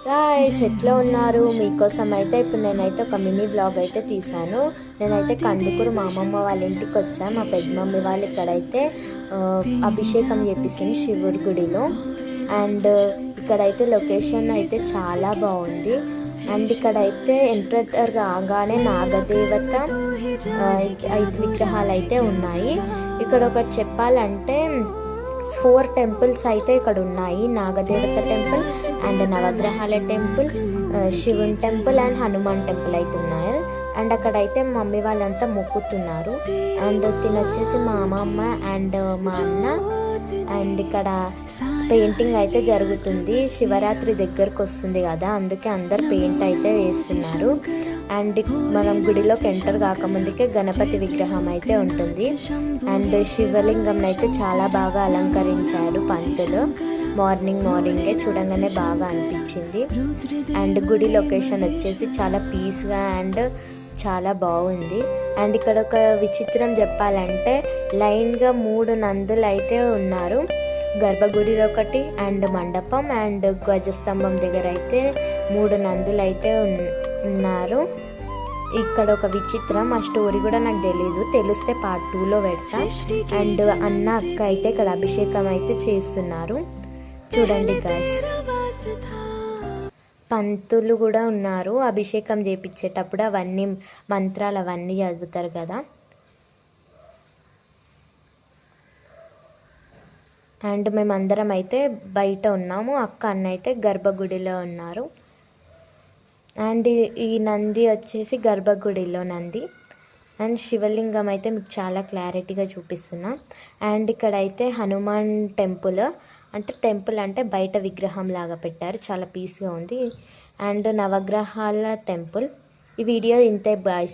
Guys ఎట్లా ఉన్నారు? మీకోసం అయితే ఇప్పుడు నేనైతే ఒక మినీ బ్లాగ్ అయితే తీసాను. నేనైతే కందుకూరు మా అమ్మమ్మ వాళ్ళ ఇంటికి వచ్చాను. మా పెద్ద మమ్మీ వాళ్ళు ఇక్కడైతే అభిషేకం చేపిస్తుంది శివుడి గుడిలో. అండ్ ఇక్కడైతే లొకేషన్ అయితే చాలా బాగుంది. అండ్ ఇక్కడైతే ఎంటర్ కాగానే నాగదేవత 5 విగ్రహాలు అయితే ఉన్నాయి. ఇక్కడ ఒకటి చెప్పాలంటే 4 టెంపుల్స్ అయితే ఇక్కడ ఉన్నాయి. నాగదేవత టెంపుల్ అండ్ నవగ్రహాల టెంపుల్, శివుని టెంపుల్ అండ్ హనుమాన్ టెంపుల్ అయితే ఉన్నాయి. అండ్ అక్కడైతే మమ్మీ వాళ్ళంతా మొక్కుతున్నారు. అండ్ తినొచ్చేసి మా అమ్మమ్మ అండ్ మా అన్న. అండ్ ఇక్కడ పెయింటింగ్ అయితే జరుగుతుంది. శివరాత్రి దగ్గరకు వస్తుంది కదా, అందుకే అందరు పెయింట్ అయితే వేస్తున్నారు. అండ్ మనం గుడిలోకి ఎంటర్ కాకముందుకే గణపతి విగ్రహం అయితే ఉంటుంది. అండ్ శివలింగం అయితే చాలా బాగా అలంకరించాడు పంతులు. మార్నింగే చూడంగానే బాగా అనిపించింది. అండ్ గుడి లొకేషన్ వచ్చేసి చాలా పీస్గా అండ్ చాలా బాగుంది. అండ్ ఇక్కడ ఒక విచిత్రం చెప్పాలంటే లైన్గా 3 నందులు అయితే ఉన్నారు. గర్భగుడిలో ఒకటి అండ్ మండపం అండ్ ధ్వజస్తంభం దగ్గర అయితే 3 నందులు అయితే ఉన్నారు. ఇక్కడ ఒక విచిత్రం, ఆ స్టోరీ కూడా నాకు తెలిస్తే పార్ట్ 2లో పెడతా. అండ్ అన్న అక్క అయితే ఇక్కడ అభిషేకం అయితే చేస్తున్నారు. చూడండి గైస్, పంతులు కూడా ఉన్నారు. అభిషేకం చేపించేటప్పుడు అవన్నీ మంత్రాలు అవన్నీ చదువుతారు కదా. అండ్ మేమందరం అయితే బయట ఉన్నాము. అక్క అన్న అయితే గర్భగుడిలో ఉన్నారు. అండ్ ఈ నంది వచ్చేసి గర్భగుడిలో నంది. అండ్ శివలింగం అయితే మీకు చాలా క్లారిటీగా చూపిస్తున్నా. అండ్ ఇక్కడైతే హనుమాన్ టెంపుల్ అంటే బయట విగ్రహం లాగా పెట్టారు, చాలా పీస్గా ఉంది. అండ్ నవగ్రహాల టెంపుల్. ఈ వీడియో ఇంతే బాయ్.